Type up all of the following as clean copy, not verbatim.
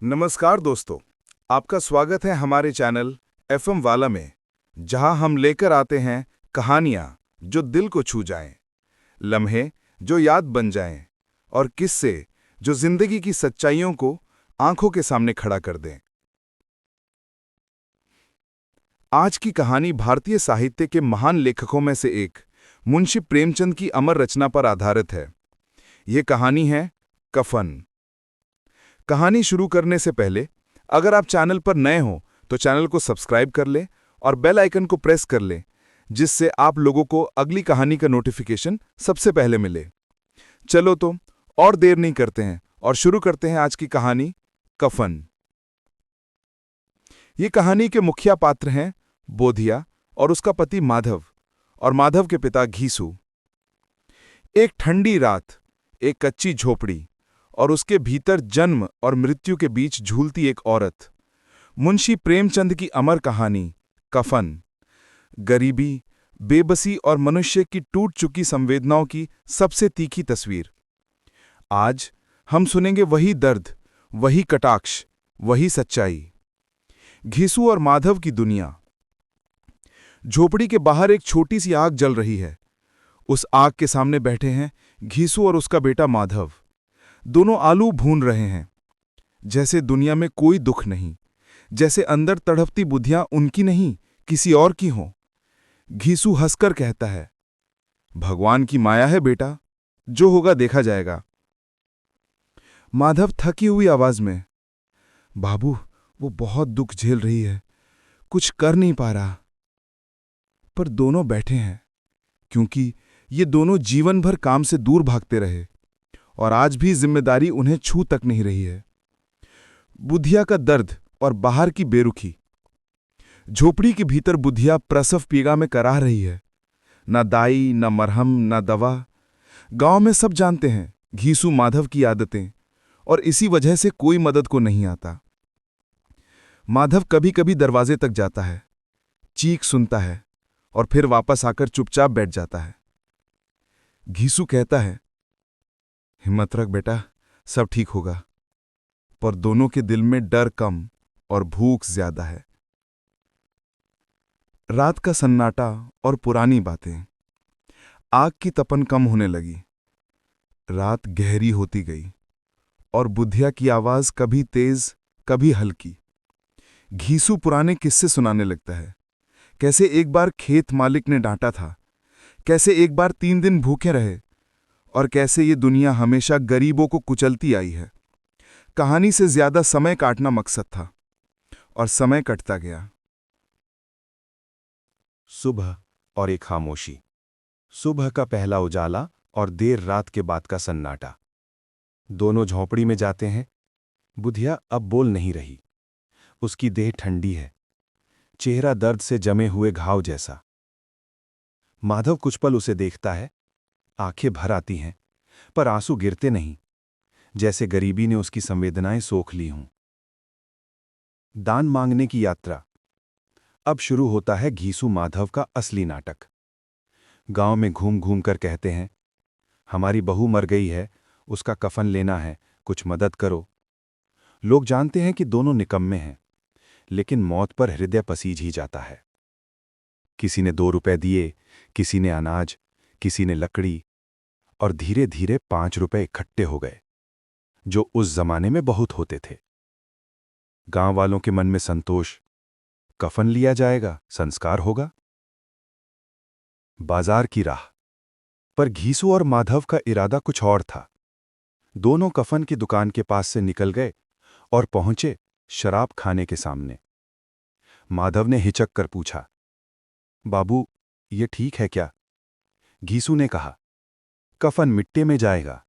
नमस्कार दोस्तों, आपका स्वागत है हमारे चैनल एफएम वाला में, जहां हम लेकर आते हैं कहानियां जो दिल को छू जाएं, लम्हे जो याद बन जाएं और किस्से जो जिंदगी की सच्चाइयों को आंखों के सामने खड़ा कर दें। आज की कहानी भारतीय साहित्य के महान लेखकों में से एक मुंशी प्रेमचंद की अमर रचना पर आधारित है। ये कहानी है कफन। कहानी शुरू करने से पहले अगर आप चैनल पर नए हो तो चैनल को सब्सक्राइब कर लें और बेल आइकन को प्रेस कर लें, जिससे आप लोगों को अगली कहानी का नोटिफिकेशन सबसे पहले मिले। चलो तो और देर नहीं करते हैं और शुरू करते हैं आज की कहानी कफन। ये कहानी के मुखिया पात्र हैं बोधिया और उसका पति माधव और माधव के पिता घीसू। एक ठंडी रात, एक कच्ची झोपड़ी और उसके भीतर जन्म और मृत्यु के बीच झूलती एक औरत। मुंशी प्रेमचंद की अमर कहानी कफन। गरीबी, बेबसी और मनुष्य की टूट चुकी संवेदनाओं की सबसे तीखी तस्वीर। आज हम सुनेंगे वही दर्द, वही कटाक्ष, वही सच्चाई। घीसू और माधव की दुनिया। झोपड़ी के बाहर एक छोटी सी आग जल रही है। उस आग के सामने बैठे हैं घीसू और उसका बेटा माधव। दोनों आलू भून रहे हैं, जैसे दुनिया में कोई दुख नहीं, जैसे अंदर तड़पती बुद्धियां उनकी नहीं किसी और की हों। घीसू हंसकर कहता है, भगवान की माया है बेटा, जो होगा देखा जाएगा। माधव थकी हुई आवाज में, बाबू वो बहुत दुख झेल रही है, कुछ कर नहीं पा रहा। पर दोनों बैठे हैं क्योंकि ये दोनों जीवन भर काम से दूर भागते रहे और आज भी जिम्मेदारी उन्हें छू तक नहीं रही है। बुधिया का दर्द और बाहर की बेरुखी। झोपड़ी के भीतर बुधिया प्रसव पीड़ा में कराह रही है। न दाई, न मरहम, न दवा। गांव में सब जानते हैं घीसू माधव की आदतें, और इसी वजह से कोई मदद को नहीं आता। माधव कभी कभी दरवाजे तक जाता है, चीख सुनता है और फिर वापस आकर चुपचाप बैठ जाता है। घीसू कहता है, हिम्मत रख बेटा, सब ठीक होगा। पर दोनों के दिल में डर कम और भूख ज्यादा है। रात का सन्नाटा और पुरानी बातें। आग की तपन कम होने लगी। रात गहरी होती गई और बुधिया की आवाज कभी तेज, कभी हल्की। घीसू पुराने किस्से सुनाने लगता है, कैसे एक बार खेत मालिक ने डांटा था, कैसे एक बार 3 दिन भूखे रहे और कैसे ये दुनिया हमेशा गरीबों को कुचलती आई है। कहानी से ज्यादा समय काटना मकसद था और समय कटता गया। सुबह और एक खामोशी। सुबह का पहला उजाला और देर रात के बाद का सन्नाटा। दोनों झोंपड़ी में जाते हैं। बुधिया अब बोल नहीं रही। उसकी देह ठंडी है, चेहरा दर्द से जमे हुए घाव जैसा। माधव कुछ पल उसे देखता है। आंखें भर आती हैं, पर आंसू गिरते नहीं, जैसे गरीबी ने उसकी संवेदनाएं सोख ली हों। दान मांगने की यात्रा। अब शुरू होता है घीसू माधव का असली नाटक। गांव में घूम घूम कर कहते हैं, हमारी बहू मर गई है, उसका कफन लेना है, कुछ मदद करो। लोग जानते हैं कि दोनों निकम्मे हैं, लेकिन मौत पर हृदय पसीज ही जाता है। किसी ने 2 रुपए दिए, किसी ने अनाज, किसी ने लकड़ी, और धीरे धीरे 5 रुपए इकट्ठे हो गए, जो उस जमाने में बहुत होते थे। गांव वालों के मन में संतोष, कफन लिया जाएगा, संस्कार होगा। बाजार की राह। पर घीसू और माधव का इरादा कुछ और था। दोनों कफन की दुकान के पास से निकल गए और पहुंचे शराब खाने के सामने। माधव ने हिचक कर पूछा, बाबू ये ठीक है क्या? घीसू ने कहा, कफन मिट्टी में जाएगा,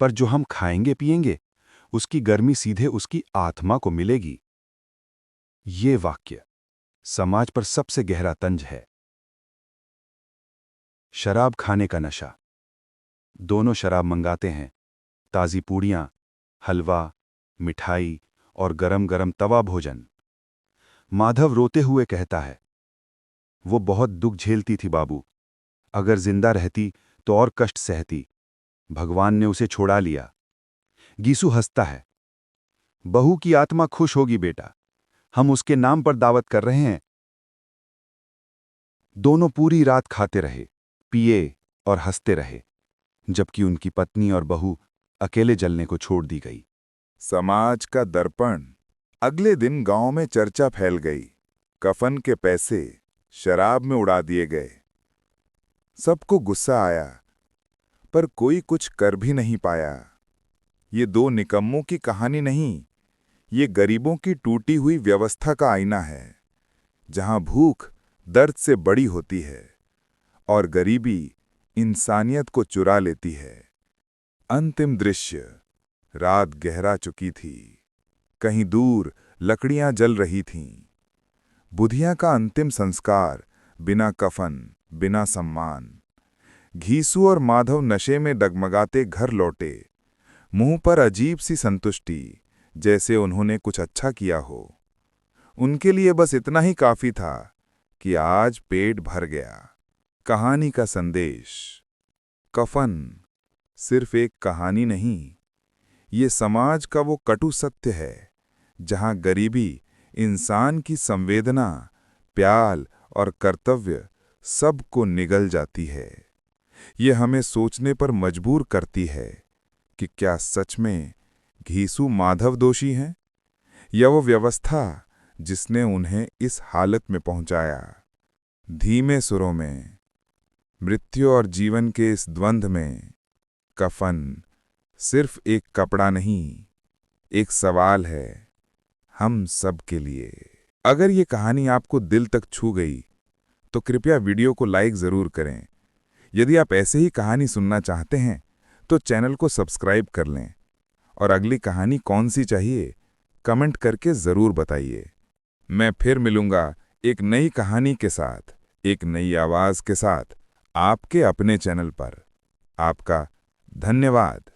पर जो हम खाएंगे पिएंगे उसकी गर्मी सीधे उसकी आत्मा को मिलेगी। ये वाक्य समाज पर सबसे गहरा तंज है। शराब खाने का नशा। दोनों शराब मंगाते हैं, ताजी पूड़ियां, हलवा, मिठाई और गरम गरम तवा भोजन। माधव रोते हुए कहता है, वो बहुत दुख झेलती थी बाबू, अगर जिंदा रहती तो और कष्ट सहती, भगवान ने उसे छोड़ा लिया। घीसू हंसता है, बहू की आत्मा खुश होगी बेटा, हम उसके नाम पर दावत कर रहे हैं। दोनों पूरी रात खाते रहे, पिए और हंसते रहे, जबकि उनकी पत्नी और बहू अकेले जलने को छोड़ दी गई। समाज का दर्पण। अगले दिन गांव में चर्चा फैल गई। कफन के पैसे शराब में उड़ा दिए गए। सबको गुस्सा आया, पर कोई कुछ कर भी नहीं पाया। ये दो निकम्मों की कहानी नहीं, ये गरीबों की टूटी हुई व्यवस्था का आईना है, जहां भूख दर्द से बड़ी होती है और गरीबी इंसानियत को चुरा लेती है। अंतिम दृश्य। रात गहरा चुकी थी। कहीं दूर लकड़ियां जल रही थीं। बुधिया का अंतिम संस्कार, बिना कफन, बिना सम्मान। घीसू और माधव नशे में डगमगाते घर लौटे, मुंह पर अजीब सी संतुष्टि, जैसे उन्होंने कुछ अच्छा किया हो। उनके लिए बस इतना ही काफी था कि आज पेट भर गया। कहानी का संदेश। कफन सिर्फ एक कहानी नहीं, ये समाज का वो कटु सत्य है, जहां गरीबी इंसान की संवेदना, प्यार और कर्तव्य सबको निगल जाती है। ये हमें सोचने पर मजबूर करती है कि क्या सच में घीसू माधव दोषी हैं, या वो व्यवस्था जिसने उन्हें इस हालत में पहुंचाया। धीमे सुरों में, मृत्यु और जीवन के इस द्वंद्व में, कफन सिर्फ एक कपड़ा नहीं, एक सवाल है हम सब के लिए। अगर ये कहानी आपको दिल तक छू गई, तो कृपया वीडियो को लाइक जरूर करें। यदि आप ऐसे ही कहानी सुनना चाहते हैं, तो चैनल को सब्सक्राइब कर लें। और अगली कहानी कौन सी चाहिए, कमेंट करके जरूर बताइए। मैं फिर मिलूंगा एक नई कहानी के साथ, एक नई आवाज के साथ, आपके अपने चैनल पर। आपका धन्यवाद।